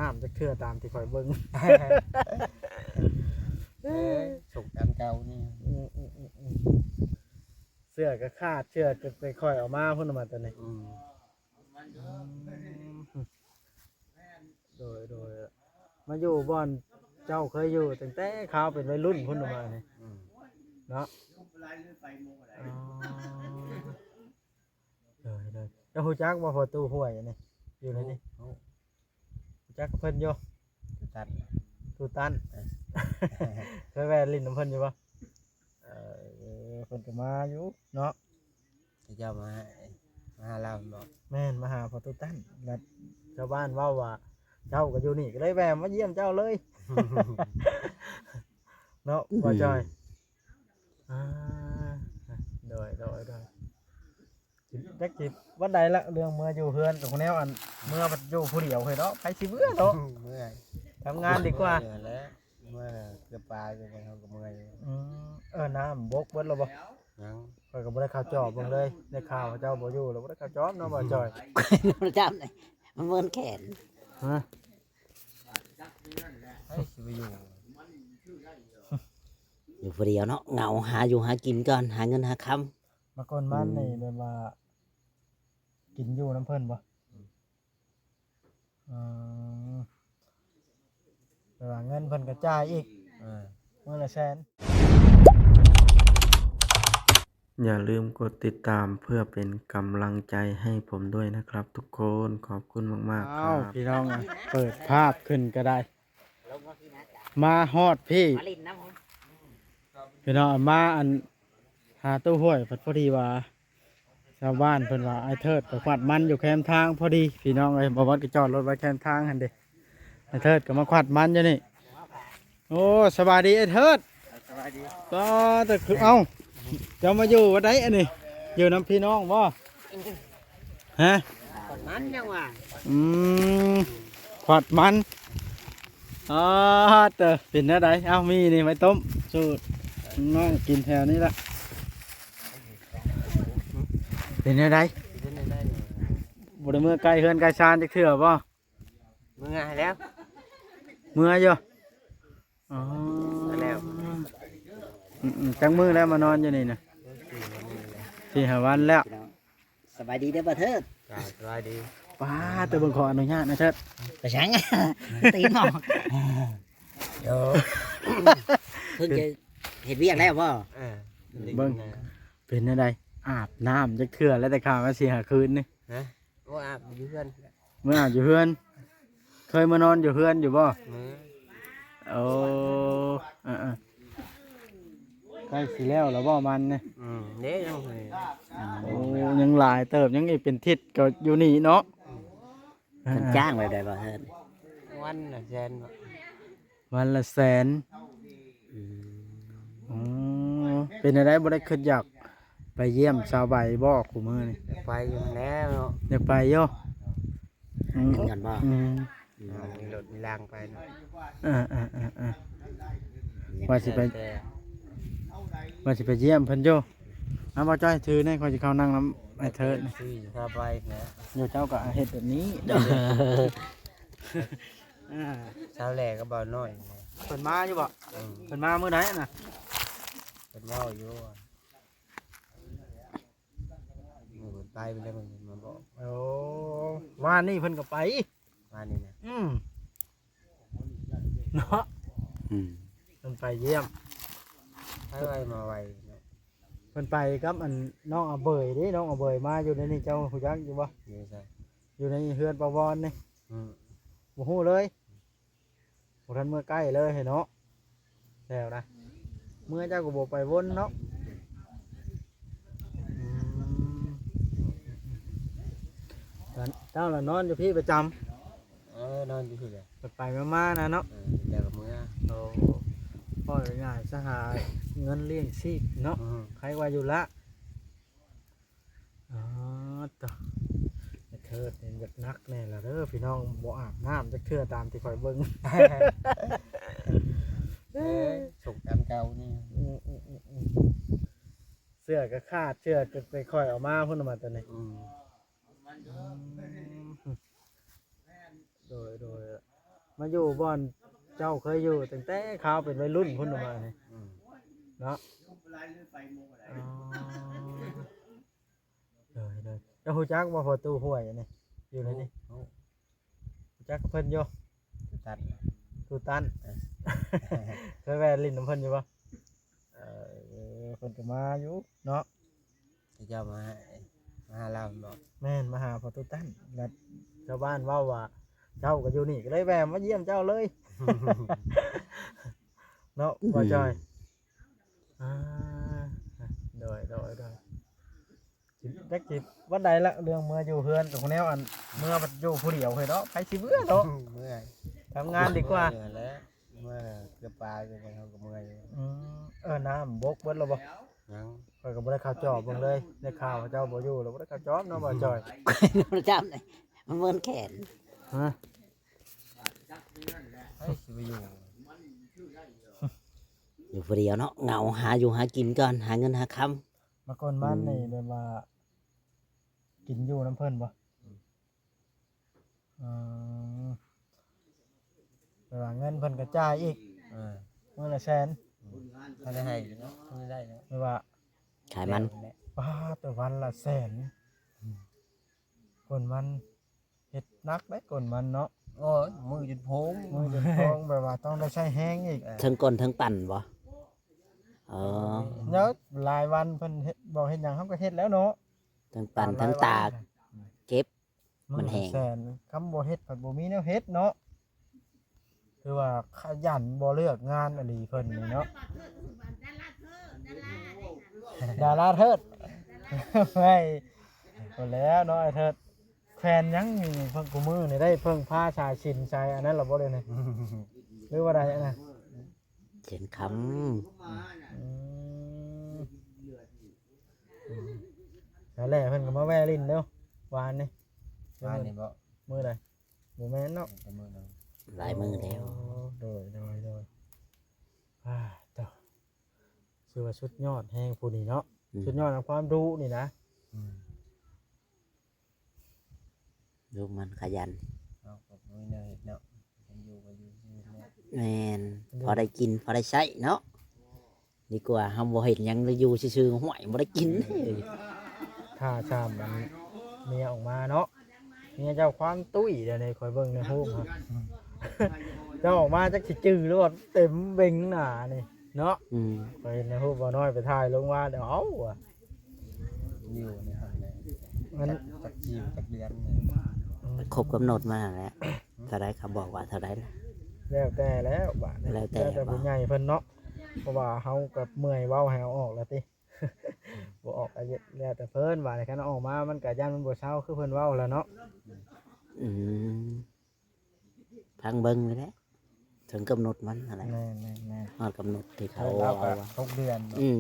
น้ำจะเชื่อตามที่คอยเบิ้ง สุกตามเก่านี่ เสื้อก็ขาดเชื่อก็ไปคอยออกมาพุ่นออกมาตัวนี้โดยมาอยู่บ่อนเจ้าเคยอยู่ตั้งแต่ข้าวเป็นวัยรุ่นพุ่นออกมาเนี่ยเนาะเลยเจ้าหูจักว่าพอตู้ห้วยอันนี้อยู่ไหนนี่หูจักเพิ่นอยู่ ตัด ตูตันเคยแวะลิ้นน้ำเพิ่นอยู่ปะเพิ่นก็มาอยู่เนาะ เจ้ามาหาเราบอก แม่นมาหาพอตูตันแล้วชาวบ้านว่าเจ้าก็อยู่นี่ก็เลยแวะมาเยี่ยมเจ้าเลย เนาะบ่จอยโดยจักจิตวันใดละเรื่องเมื่ออยู่เฮือนกับคนแนวอันเมื่ออยู่ผู้เดียวเคยเนาะไปสิเบื่อเนาะ เมื่อย ทำงานดีกว่า แล้วเมื่อเกือบปลาจะไปเขาก็เมื่อย น้ำบกเบิดแล้วบ่ ยัง ข้อยก็บ่ได้ข่าวจอบเบิ่งเลยได้ข่าวว่าเจ้าบ่อยู่แล้วบ่ได้ข่าวจอบเนาะบ่จอย ประจำเลยมันเมินแขน ฮะ ให้สิไปอยู่ อยู่คนเดียวเนาะเหงาหาอยู่หากินก่อนหาเงินหาค มาก่อนมันนี่แบบว่ากินอยู่น้ำเพิ่นบ่แต่ว่าเงินเพิ่นก็จ่ายอีกมื้อละแสนอย่าลืมกดติดตามเพื่อเป็นกำลังใจให้ผมด้วยนะครับทุกคนขอบคุณมากๆครับพี่น้องเปิดภาพขึ้นก็ได้ มาฮอดพี่ ำมาลินน้ำผม พี่น้องมาอันหาตู้ห้วยพอดีว่าชาวบ้านเพิ่นว่าไอ้เทิดไปขวัดมันอยู่แคมทางพอดีพี่น้องเลยบอกว่าก็จอดรถไว้แคมทางหันเด้ไอ้เทิดก็มาขวัดมันอยู่นี่โอ้สบายดีไอ้เทิด สบายดี ก็แต่คือเอ้าจะมาอยู่วันไหนอันนี้อยู่น้ำพี่น้องบ่ฮะ คนนั้นยังว่า ขวัดมันเตอเป็นอะไรเอ้ามีนี่ไว้ต้มสูตรน้องกินแถวนี้ละเป็นอะไร ที่นี่ได้เนี่ย บริเมื่อไกลเฮือนไกลชานจะเถื่อบ่ เมื่อยแล้ว เมื่ออยู่อ๋อ แล้ว จังมือแล้วมานอนอยู่นี่นะ4-5 วันแล้ว สบายดีเด้อบ่เถิด สบายดี ป้าแต่เบิ่งขออนุญาตนะเชิด ไปช้าง ตีนหมอก เดี๋ยว เพิ่งจะเห็นเวียกแล้วบ่ เบิ่งเป็นอะไรอาบน้ำจะเถื่อแล้วแต่ข้าวมา4-5 คืนนี่ ฮะว่าอาบอยู่เพื่อน เมื่ออาบอยู่เฮือน เคยมานอนอยู่เฮือนอยู่บ่ มือ โอ้ใกล้สิแล้วแล้วบ่มันเนี่ย เด้ยังเลย โอ้ยังหลายเติบยังอีกเป็นทิศก็อยู่นี่เนาะ เพิ่นจ้างไว้ได้บ่เถิด วันละแสน วันละแสนอ๋อเป็นอะไรบ่ได้คิดอยากไปเยี่ยมชาวใบบ่คู่มื้อนี่ ไปอยู่แล้วเนาะ อยากไปอยู่ หาเงินกันบ่ มีรถมีรางไปเนาะ ว่าสิไปเยี่ยมเพิ่นอยู่เอาบ่จ้อยถือให้ข่อยสิเข้านั่งนำไอ้เถิดนี่ ซื้อพาไปนะ เดี๋ยวเจ้าก็เฮ็ดแบบนี้ เช้าแรกก็บ่น้อย เพิ่นมาอยู่บ่เพิ่นมามื้อใดน่ะ เป็นว่าอยู่มันไปไปแล้วมันบอก โอ้ว่านี่เพิ่นก็ไป ว่านี่นะ เนาะเพิ่นไปเยี่ยม ให้ไวมาไว เพิ่นไปกับอันน้องอาเบยเด้น้องอาเบยมาอยู่ในนี่เจ้าฮู้จักอยู่บ่ นี่ใช่ อยู่ในเฮือนปาวรนี่บ่ฮู้เลยบ่ทันเมื่อใกล้เลยเห็นเนาะแล้วนะเมื่อเจ้าก็บ่ไปวนเนาะเจ้าล่ะนอนอยู่พี่ประจำ นอนอยู่ที่ไหน ไปมาๆนะเนาะ เดี๋ยวกับมือ โอ้พ่อง่ายสหาเงินเลี้ยงชีพเนาะใครว่าอยู่ละต่อเธอเป็นอยากนักแน่ละเด้อพี่น้องบ่อาบน้ำจะเชื่อตามที่คอยเบิ่ง สุกตามเก่านี่ เสื้อก็ขาดเสื้อก็ไปคอยออกมาพุ่นออกมาตัวนี้โดย มาอยู่บ่อนเจ้าเคยอยู่ตั้งแต่ข้าวเป็นวัยรุ่นพุ่นออกมานี่ อืม เนาะอ๋อเลยเจ้าฮู้จักว่าพอตู้ห้วยอันนี่อยู่ในนี่ โอ้ ฮู้จักกับเพิ่นอยู่ ตัด ตู้ตัน เคยแวะลิ้นน้ำเพิ่นอยู่บ่เพิ่นก็มาอยู่เนาะ ที่เจ้ามาหาเราบอก แม่นมาหาพอตู้ตันแล้วชาวบ้านเว้าว่าเจ้าก็อยู่นี่ก็เลยแวะมาเยี่ยมเจ้าเลย เนาะบ่จอยอ่าโดยสิจักสิวันใดละเรื่องเมื่ออยู่เฮือนของแนวอันเมื่อบัดอยู่ผู้เดียวเฮ้ยเนาะไผสิเบื่อเนาะ เมื่อย ทำงานดีกว่า เมื่อยแล้วเมื่อเกือบปลาเกือบไปเขาก็เมื่อยอยู่ น้ำบกเบิดแล้วบ่ ยัง ข้อยก็บ่ได้ข่าวจอบเบิ่งเลยได้ข่าวว่าเจ้าบ่อยู่แล้วบ่ได้ข่าวจอบเนาะบ่จอย ประจำเลยมันเหมือนแขน ฮะ ให้สิไปอยู่ อยู่ผู้เดียวเนาะเหงาหาอยู่หากินก่อนหาเงินหาค มาก่อนมันนี่แบบว่า กินอยู่น้ำเพิ่นบ่อืมแต่ว่าเงินเพิ่นก็จ่ายอีก เออ มื้อละแสน ถ้าได้ให้เนาะไม่ได้เนาะ หรือว่า ำขายมัน แหละ ป้าแต่วันละแสนก่อนมันเฮ็ดหนักได้ก่อนมันเนาะ โอ้ยมือจุดโพง มือจะท้องแบบว่าต้องได้ใช้แห้งอีก ทั้งกลทั้งปั่นบ่อ๋อ เนาะหลายวันเพิ่นเฮ็ดบอกเฮ็ดหยังเฮาก็เฮ็ดแล้วเนาะ ทั้งปั่นทั้งตากเก็บ มันแห้ง แสนคำบ่เฮ็ดผัดบ่มีแนวเฮ็ดเนาะคือว่าขยันบ่เลือกงานอหลีเพิ่นนี่เนาะดาราเทิดไม่ก็แล้วเนาะไอ้เทิดแฟนยังมีเพิ่งกูมือนี่ได้เพิ่งผ้าชายชินชายอันนั้นล่ะบ่ได้นี่หรือว่าใดนะ เขียนค อืมแล้วแหละเพิ่นก็มาแวะลิ้นเด้อวานนี่ บ้านนี่บ่ มือใดบ่แม่นเนาะ แต่มือนึง ำหลายมือแล้ว โดยต่อชื่อว่าชุดยอดแห่งผู้นี้เนาะชุดยอดของความรู้นี่นะ ลูกมันขยัน เอากับมือเนาะเห็ดเนาะกันอยู่กันอยู่นี่แหละ แมนพอได้กินพอได้ใช้เนาะดีกว่าเฮาบ่เห็นหยังเลยอยู่ซื่อๆห่วยบ่ได้กิน ถ้าชามมันเมียออกมาเนาะเมียเจ้าความตุ้ยเดี๋ยวนี้คอยเบิ่งในรูปครับ เจ้าออกมาจักสิจื้อหรือว่าเต็มเบ่งหน้านี่เนาะ อืม ไปในรูปบ่น้อยไปถ่ายลงมาเดี๋ยวเอาว่ะ อยู่ในห้องเลย มัน จักจีบจักเดือนเนี่ย ครบกำหนดมาแล้วเท่าไรเขาบอกว่าเท่าไรนะ แล้วแต่แล้วบาดนี้ แล้วแต่ ผู้ใหญ่เพิ่นเนาะเพราะว่าเฮากับเมื่อยเว้าให้เอาออกแล้วติ บ่ออกก็แล้วแต่เพิ่นว่าคันเอาออกมามันก็ย่านมันบ่เช้าคือเพิ่นเว้าแล้วเนาะ อืมพังเบิ้งเลยแหละถึงกำหนดมันอะไร แม่น ฮอดกำหนดที่ ๆ เขา แล้ว เอา ก็ ว่า 6เดือนเนาะ อืม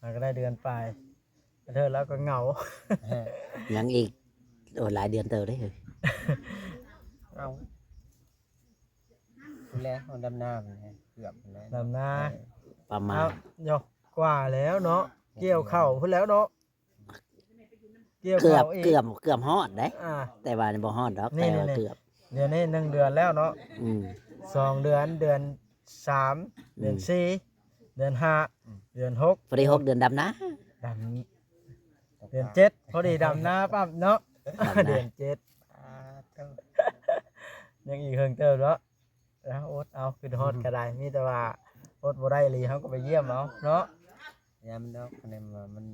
มันก็ได้เดือนปลายเธอแล้วก็เหงา ยังอีกโอ้หลายเดือนเติมได้เลย เอาแล้วเอาดำน้ำเลยเกือบแล้ว ดำนา ประมา เอา ณ ยกกว่าแล้วเนาะเกี่ยวเข่าพุ่นแล้วเนาะเกี่ยว เกือ เข่า บ อีก เกือบเกือบฮอดได้ อ่า แต่ว่าบ่ฮอดดอก นี่ แต่ว่า นี่ เกือบ เดี๋ยวนี้1 เดือนแล้วเนาะ อืม 2 เดือนเดือน 3 เดือน 4 เดือน 5 เดือน 6 พอดี6 เดือนดำนะ ดำเดือน 7พอดีดำนาปั๊บเนาะ ดำนา เดือน อ่าเจ้า 7ยังอีกเฮิงเติมเนาะแล้วอดเอาคือฮอดก็ได้มีแต่ว่าอดบ่ได้อีหลีเฮาก็ไปเยี่ยมเอาเนาะ ยามเนาะคะแนนว่ามัน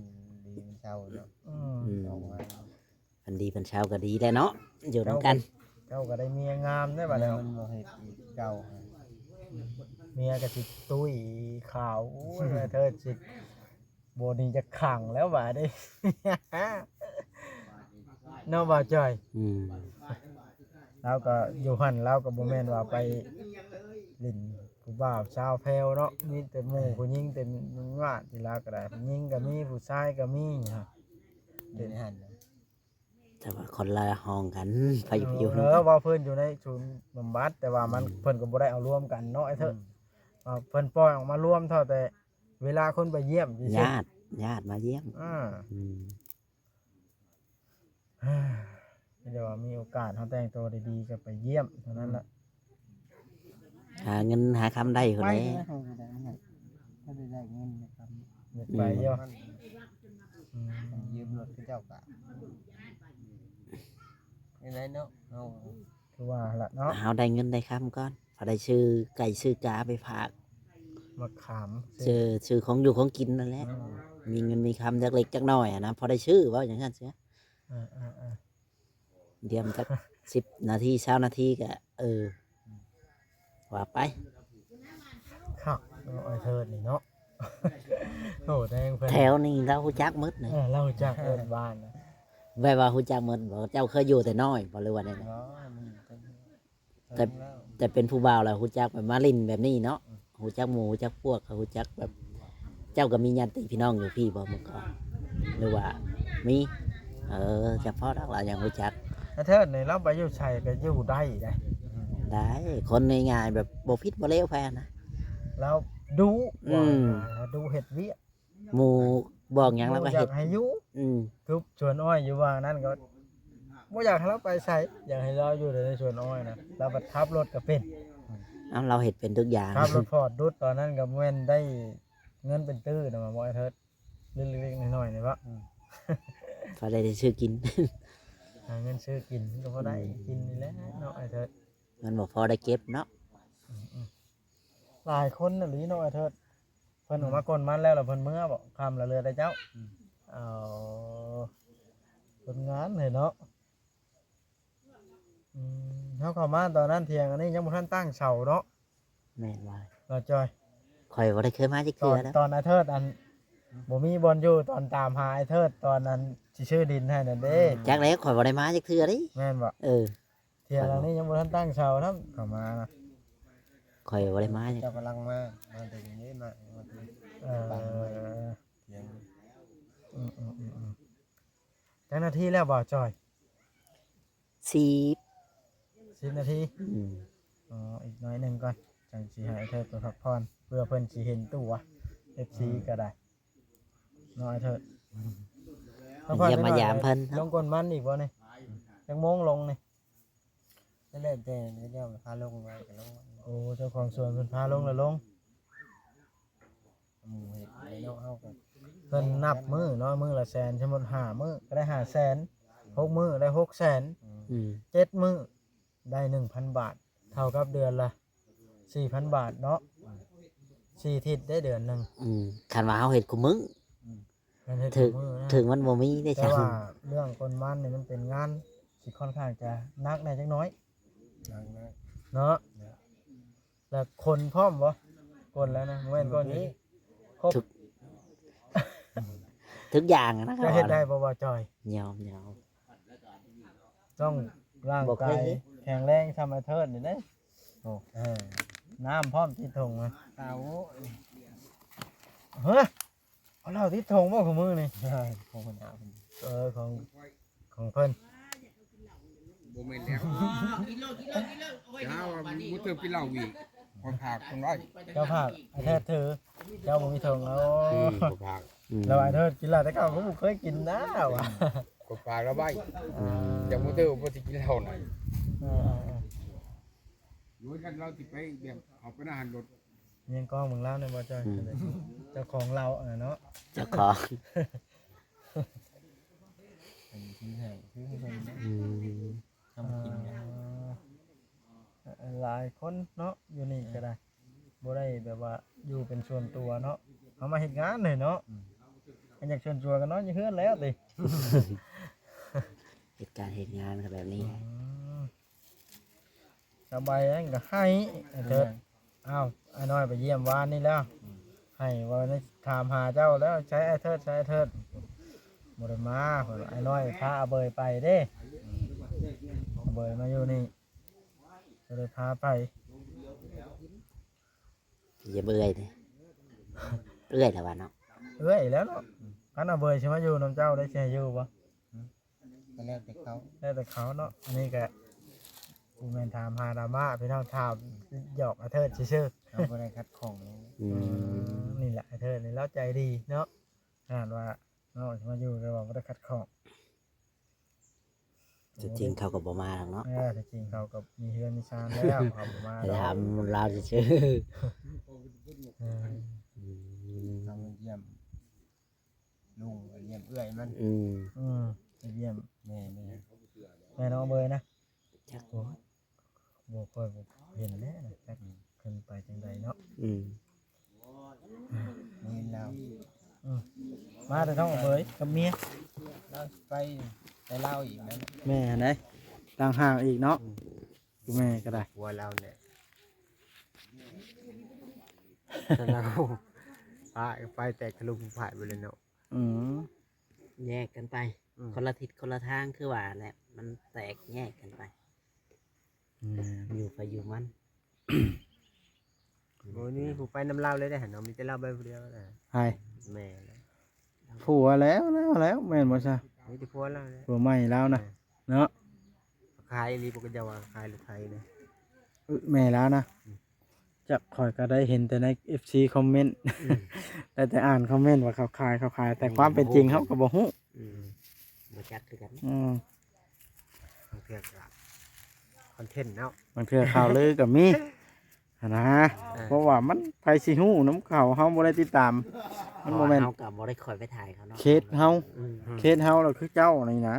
ดีมันเศร้าเนาะ อืม อืม ออกมา พันดีพันเช้าก็ดีแล้วเนาะอยู่นำกัน เจ้าก็ได้เมียงามได้บัด แล้ นี้ วมันบ่เฮ็ดอีกเก่า เมียก็สิตุ้ยขาวโอ้ยเธอสิโบนี่จะขังแล้วบ่าได้ เนาะบ่าจ้อย อืม เราก็อยู่หั่นเราก็บ่แม่นว่าไปลิ้นผู้บ่าวชาวแพรวเนาะมีแต่หมู่ผู้หญิงเต็มว่าที่ลาวก็ได้ผู้หญิงก็มีผู้ชายก็มีฮะ เดินหันนะ แต่ว่าคนละห้องกันไปอยู่ เออว่าเพิ่นอยู่ในศูนย์บำบัดแต่ว่ามันเพิ่นก็บ่ได้เอารวมกันเนาะไอ้เถิดว่าเพิ่นปล่อยออกมารวมเท่าแต่เวลาคนไปเยี่ยมซื่อๆ ญาติมาเยี่ยม อ่า อืม เดี๋ยวว่ามีโอกาสเขาแต่งตัวดีๆก็ไปเยี่ยมเท่านั้นแหละ หาเงินหาคำได้คน ไป นี้ นะเขาก็ได้ให้ถ้าได้เงินนะครับ อยากไปเยอะ ยืมรถเขาเจ้ากะยังไงเนาะเอา คือว่าละเนาะ เอาได้เงินได้คำก่อนพอได้ชื่อไก่ชื่อกาไปฝาก มาขาม ชื่อของอยู่ของกินนั่นแหละ อืม มีเงินมีคำจักเล็กจักน้อยอะนะพอได้ชื่อว่าอย่างนั้นเสีย อ่า เดียมจัก10 นาที20 นาทีก็ว่าไป ครับเอาไอ้เทิดนี่เนาะ โอ้แดงเพิ่น แถวนี้เราฮู้จักหมดนะ เล่าจากเอิ้นบ้านนะ ไว้ว่าฮู้จักหมดบอกเจ้าเคยอยู่แต่น้อยบ่รู้ว่าได้ เนาะมันเป็น แต่ แต่เป็นผู้บ่าวแล้วฮู้จักแบบมาลินแบบนี้เนาะฮู้จักหมู่ฮู้จักพวกฮู้จักแบบ เจ้าก็มีญาติพี่น้องอยู่พี่บ่เมื่อก่อนหรือว่ามีเฉพาะนักเรายังฮู้จัก ไอ้เทิดนี่เราไปอยู่ชัยก็อยู่ได้ได้ ได้คนง่ายๆแบบบ่ผิดบ่เลวแพ้นะ แล้วดู อืม แล้วดูเห็ดเวิ หมู่บอกหยังเราก็ อ เฮ็ ยา ด กให้อยู่ อืม ทุบชวนอ้อยอยู่ว่านั่นก็บ่อยากให้เราไปใส่อยากให้เราอยู่ในชวนอ้อยนะเราบัดขับรถก็เป็น เอาเราเฮ็ดเป็นทุกอย่าง ขับรถฟอร์ดดุดตอนนั้นก็แม่นได้เงินเป็นตื้อนะมาบ่ไอ้เทิดเล็กๆน้อยๆนี่วะ พอได้ชื่อกิน หาเงินซื้อกินก็พอได้กินนี่แหละเนาะไอ้เทิด มันบ่พอได้เก็บเนาะ หลายคนน่ะหลีเนาะไอ้เทิดเพิ่นออกมาก่อนมันแล้วล่ะเพิ่นเมื่อบ่คำละเรือได้เจ้าเอาคนงานให้เนาะเฮาเข้ามาตอนนั้นเที่ยงอันนี้ยังบ่ทันตั้งเสาเนาะ แม่นว่า เราจอย ข่อยบ่ได้เคยมาจัก ต เทื่ อ อน แล้ว ตอนไอ้เทิดอันบ่มีบอลอยู่ตอนตามหาไอ้เทิดตอนนั้นสิชื่อดินให้นั่นเด้ จักแล้วข่อยบ่ได้มาจักเทื่อเด้ แม่นบ่ เออ เที่ยงอันนี้ยังบ่ทันตั้งเสานํเข้ามานะ ข่อยบ่ได้มาจัก เจ้ากำลังมาถึงนี้มาถึง เออ เถียง จังนาทีแล้วบ่จอย 10 10นาที อืม อ๋ออีกน้อยหนึงก่อนจังสิให้ไอ้เทิดไปพักผ่อนเพื่อเพิ่นสิเห็นตัว FC ก็ได้เนาะไอ้เทิด เยี่ยมมายามเพิ่น ลงก้นมันอีกบ่นี่จังโมงลงนี่ นั่นแหละแต่เจ้าพาลงมาก็ลง โอ้เจ้าของสวนเพิ่นพาลงแล้วลง หมู่เฮ็ดในเนาะเฮาก็ เพิ่นนับมื้อเนาะมื้อละแสนสมมุติ5มื้อก็ได้500,000 6มื้อได้600,000 อืม 7มื้อได้ 1,000 บาท เท่ากับเดือนละ 4,000 บาทเนาะ4ทิศได้เดือนหนึง อืมคันว่าเฮาเฮ็ดคุมื้อ เพิ่นเฮ็ด ถึง ทุกมื้อนะ ถึงมันบ่มีได้ แต่ จัง ว่าเรื่องคนมันนี่มันเป็นงานสิค่อนข้างจะหนักแหน่จักหน้อย นั่งนะ เนาะแล้วคนพร้อมบ่คนแล้วนะบ่แม่นคนนี้ครบ ทุกอย่างอะนะครั จะ บ เฮ็ดได้บ่ว่าจอย ยอม ต้องร่าง บ่เค กาย ย เฮ็ด แข็งแรงทำไอ้เทิดนี่เด้ เออ น้ำพร้อมติดธงมา เตา เฮ้ยเอาเหล้าติดธงบ่ของมือนี่ ของคนเอา ของเพิ่น บ่แม่นแล้วจะหาว่าบ่เติมกินเหล้าอีกพอผากคนร้อย เจ้าภาพไอ้เทิดถือเจ้าบ่มีธงเอา พอผาก แล้วไอ้เทิดกินเหล้าแต่เก่าก็บ่เคยกินนะว่ะ พอผากแล้วใบยังบ่เติมบ่สิกินเหล้าหน่อย เออ รู้กันเราสิไปแบบเอาไปอาหารรถ เมียงกองเมืองลาวเนี่ยบ่จอยเจ้าของเราเนาะ เจ้าของ เป็นที่ให้คือเพิ่น อืม ทำกินกัน หลายคนเนาะอยู่นี่ก็ได้บ่ได้แบบว่าอยู่เป็นส่วนตัวเนาะเอามาเฮ็ดงานเลยเนาะอันอยากชวนตัวกันเนาะอยู่เฮือนแล้วติ เหตุการณ์เหตุงานก็แบบนี้ สบายนั่นก็ให้ไอ้เถิดอ้าวไอ้น้อยไปเยี่ยมวานนี่แล้วให้ว่านี่ถามหาเจ้าแล้วใช้ไอ้เถิดบ่ได้มาเพิ่นว่าไอ้น้อยพาอาเบยไปเด้อาเบยมาอยู่นี่ก็เลยพาไป อย่าเบื่อยเลยเรื่อยแล้ววะเนาะ เอ้ยแล้วเนาะคันอาเบยสิมาอยู่นํเจ้าได้สิให้อยู่บ่ ก็แล้วแต่เขา แล้วแต่เขาเนาะอันนี้ก็กูแม่นถามหาดราม่าพี่น้องถามหยอกไอ้เถิดซื่อๆ เขาบ่ได้คัดของ อืม นี่แหละไอ้เธอนี่เล่าใจดีเนาะขนาดว่าเนาะมาอยู่เลยว่าไม่ได้ขัดข้อง จะจริงเขาก็บ่มาหรอกเนาะ แต่จริงเขากับมีเฮือนมีชานแล้วเขาบ่มา ไปถามเราซื่อ เออ ๆ เราเยี่ยมลุงเยี่ยมเอื้อยมัน อืม ไปเยี่ยม แม่ แม่น้องเบยนะ จัก โอ้บ่ค่อยบ่เห็นแล้วนะจักขึ้นไปจังใดเนาะ อืม นี่เรา มาแต่น้องเบยกับเมีย เราไปแต่เล่าอีกนั้น แม่ไหนต่างหากอีกเนาะคือแม่ก็ได้ หัวเราเนี่ยแต่เราไปแต่ทะลุผ่านไปเลยเนาะ อืม แยกกันไป คนละทิศคนละทางคือว่าแหละมันแตกแยกกันไป อยู่ไปอยู่มัน โอ้นี่ผู้ไปน้ำเล่าเลยได้เห็นเนาะมีแต่เล่าใบเดียวนะ ใช่ แม่เลย ผัวแล้วแม่นบ่ซะ มีแต่พัวเราเลย ผัวใหม่แล้วนะเนาะ ขายรีปกติว่าขายรถไทยเนี่ย แม่แล้วนะจะคอยก็ได้เห็นแต่ใน FC คอมเมนต์ แต่อ่านคอมเมนต์ว่าเขาขายแต่ความเป็นจริงเขาก็บ่ฮู้ อืมบ่จักคือกัน อืม เพื่อกับคอนเทนต์เนาะ มันคือข่าวลือก็มีหั้นนะเพราะว่ามันไผสิฮู้น้ำข่าวเฮาบ่ได้ติดตามมันบ่แม่น เฮากับบ่ได้คอยไปถ่ายเขาเนาะ เคสเฮา อืม เคสเฮาเราคือเจ้านี่นะ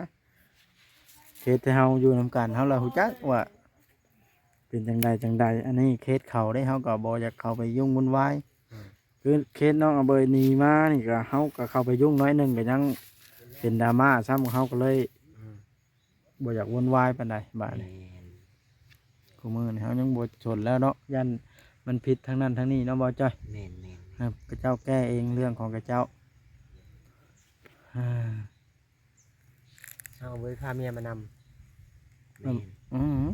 เคสที่เฮาอยู่นำกันเฮาเราฮู้จักว่าเป็นจังใดอันนี้เคสเขาได้เฮาก็บ่อยากเข้าไปยุ่งวุ่นวายคือเคสน้องอเบยหนีมานี่ก็เฮาก็เข้าไปยุ่งน้อยหนึงก็ยังเป็นดราม่าซ้ำเฮาก็เลยบ่อยากวุ่นวายปานใดบาดนี้ แม่น กูมื้อนี่เฮายังบ่ชนแล้วเนาะยันมันผิดทั้งนั้นทั้งนี้เนาะบ่จ้อย แม่นแม่น ครับกระเจ้าแก้เองเรื่องของกระเจ้าอ่า เอาไว้พาเมียมาน แม่น อือ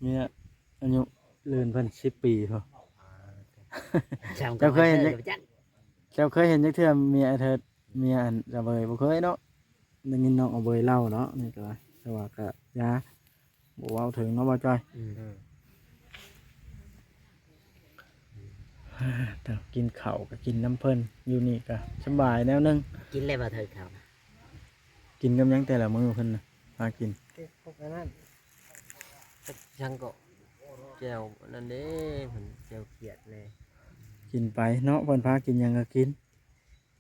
เนี่ยอายุเลื่อนเพิ่น10 ปีพอ จำ เจ้าเคยเห็น บ่จัก เจ้าเคยเห็นจักเทื่อเมียเธอเมียอันระเบยบ่เคยเนาะได้ยินน้องเอาเบยเล่าเนาะนี่ก็แต่ว่าก็ยาบ่เว้าถึงเนาะบ่จ้อย อืม แต่กินข้าวก็กินน้ำเพิ่นอยู่นี่ก็สบายแนวนึง กินเลยบ่เถิดเขานะ กินกับหยังแต่ละมื้อเพิ่นน่ะพากิน ำพวกนั้นช่างก็เจียวนั่นเด้ผมเจียวเขียดเลย กินไปเนาะเพิ่นพากินหยังก็กิน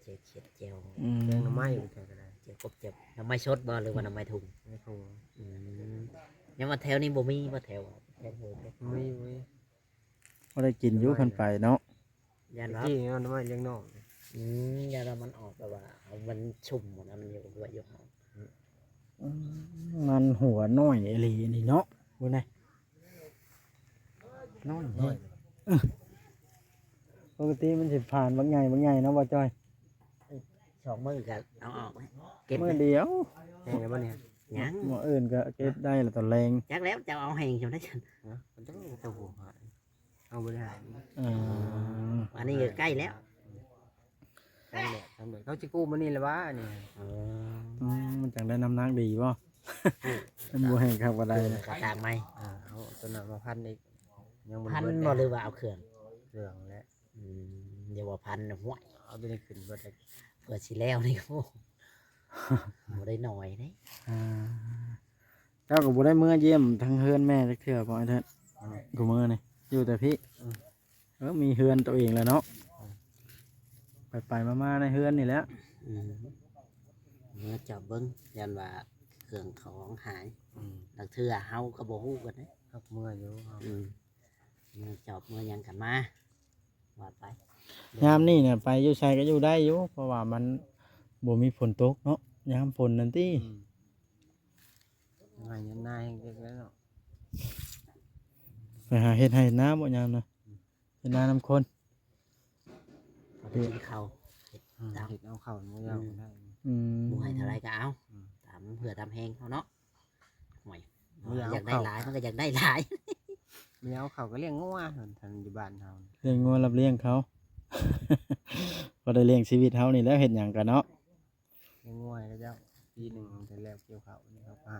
เจียวเขียดเจียว อืม แกงหน่อไม้อยู่แถวกันเลย เจียวกบเจียวน้ำไม้ชดบ่หรือว่าน้ำไม้ถุง ไม่ถูก อืมยังมาแถวนี้บ่มีบ่แถวแถวโหด ไม่ บ่ได้กินอยู่เพิ่นไปเนาะ ยันว่า ที่เอาหน่อไม้เลี้ยงนอก ยันว่ามันออกแบบว่าเอามันชุ่มหมดนะมันอยู่ด้วยอยู่ห้อง มันหัวน้อยอีหลีนี่เนาะบ่ได้น้อย น้อย ปกติมันสิผ่านบางใหญ่เนาะบ่จ้อย สองมือก็เอาออกไหมเก็บ มื้อเดียว แห้งแล้วมันเนี่ย ยัง มื้ออื่นก็เก็บได้แล้วตอนแรง จักแล้วจะเอาแหงจำได้ฉัน มันต้องเต้าหู้หายเอาบริหาร อ่า อันนี้ก็ใกล้แล้ว ทำแบบเขาจะกู้มันนี่แหละวะนี่ มันจังได้น้ำหนักดีบ่ มันบ่แห้งครับบ่ได้นะ กระต่างไหม เอาตัวหนักมาพันอีกยัง พัน เบิด บ่หรือว่าเอาเครื่อง เรื่องแล้ว เดี๋ยวว่าพันห่วย เอาตัวนี้ขึ้นเบิดเลย เปิดสิแล้วนี่โอ้บ่ได้หน่อยนี่ อ่าเจ้าก็บ่ได้มื้อเยี่ยมทั้งเฮือนแม่จักเทื่อบ่ไอ้เถิดกูมื้อนี่อยู่แต่พี่มีเฮือนตัวเองแล้วเนาะไปมาๆในเฮือนนี่แหละ เมื่อจับเบิ้งยันว่าเครื่องของหายลักเทื่อเฮาก็บ่ฮู้กันเด้ ครับเมื่ออยู่ เมื่อจับเมื่อหยังกันมาว่าไป ยามนี่เนี่ยไปอยู่ไสก็อยู่ได้อยู่เพราะว่ามันบ่มีฝนตกเนาะยามฝนนั่นติ ง่ายยันนายเด็กแล้วเนาะ ไปหาเฮ็ดให้น้ำบ่ยามนะเฮ็ดนาน้ำคน พอได้กินข้าว เห็ดเอาเข่าเมื่อยาวได้ อืม หมูให้เท่าไรก็เอาตามเผื่อตามแห้งเขาเนาะห่วยอยากได้หลายมันก็อยากได้หลาย เลี้ยงเข่าก็เลี้ยงงัวทันอยู่บ้านเฮา เลี้ยงงัวรับเลี้ยงเขา ก็ได้เลี้ยงชีวิตเฮานี่แล้วเฮ็ดหยังกันเนาะ เลี้ยงงัวแล้วเจ้าปีหนึ่งแต่แล้วเกี่ยวเขานี่เขาให้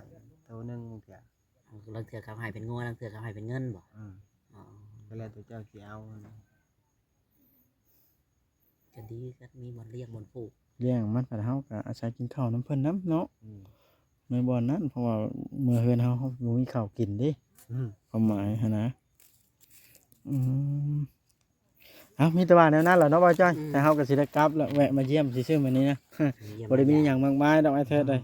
ตัวนึงเถอะ ลังเถื่อเขาให้เป็นงัวลังเถื่อเขาให้เป็นเงินบ่ ก็แล้วตัวเจ้าสิเอา ก็ดีก็มีบนเรียกบนปลูก เลี้ยงมันผัดเฮาก็อาศัยกินข้าวน้ำเพิ่นน้ำเนาะ อืม ในบ่อนนั้นเพราะว่าเมื่อเฮือนเฮาบ่มีข้าวกินเดิ อืม ความหมายหันนะอืมเอามีแต่ว่าแนวนั้นแหละเนาะบ่าวจ้อยแต่เฮาก็สิได้กลับแล้วแวะมาเยี่ยมซื่อๆมื้อนี้นะ บ่ได้มีหยังมากมายดอกไอ้เทิดเลย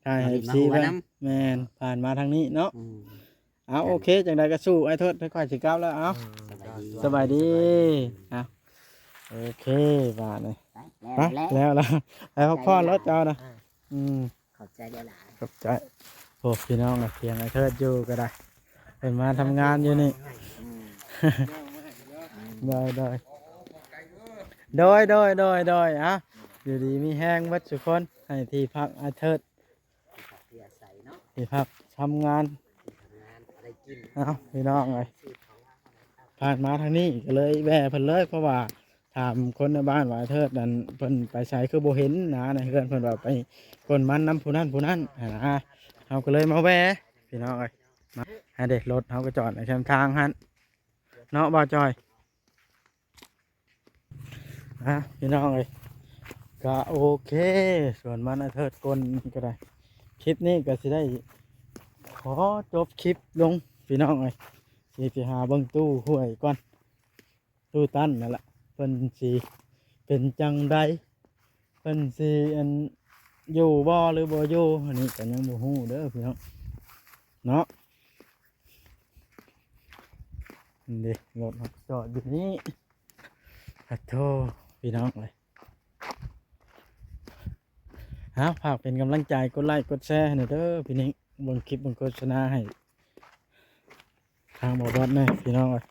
ถ่ายให้ FC เพิ่นแม่นผ่านมาทางนี้เนาะ อืม เอาโอเคจังไดก็สู้ไอ้เทิดค่อยๆสิกลับแล้วเอาสบายดีเอาโอเคบาดนี้ ไป ไป แล้ว แล้วไปพักผ่อนรถเจ้านะอืม ขอบใจหลาย ขอบใจโอ้พี่น้องอะเพียงไอ้เทิดอยู่ก็ได้เป็นมาทำงานอยู่นี่ ๆอืม ได้อ่ะอยู่ดีมีแห้งวัดสุกคนให้ที่พักไอ้เทิด เพื่อใส่เนาะ ที่พักทำงาน ทำงานอะไรกิน เอาพี่น้องเลย ซื้อของว่าอะไรครับ ผ่านมาทางนี้ก็เลยแวะเพิ่นเลยเพราะว่าถามคนในบ้านว่าไอ้เทิดนั่นเพิ่นไปใส่คือบ่เห็นนะในเฮือนเพิ่นว่าไปกนมันน้ำผู้นั้นนะเฮาก็เลยมาแวะพี่น้องเลยมาให้เด็กรถเฮาก็จอดในแคมทางหั่นเนาะบ่าวจอยพี่น้องเลยก็โอเคส่วนมันไอ้เทิดกลก็ได้คลิปนี้ก็สิได้ขอจบคลิปลงพี่น้องเลยสิไปหาเบิ่งตู้ห้วยก่อนตู้ตั้นนั่นแหละเพิ่นสิเป็นจังใดเพิ่นสิอันอยู่บ่หรือบ่อยู่อันนี้ก็ยังบ่ฮู้เด้อพี่น้องเนาะนี่รถเราจอดอยู่นี่ขอโทษพี่น้องเลยฝากเป็นกำลังใจกดไลค์กดแชร์ให้หน่อยเด้อพี่นิ้งเบิ่งคลิปเบิ่งโฆษณาให้ทางบ่บอสแน่พี่น้องเลย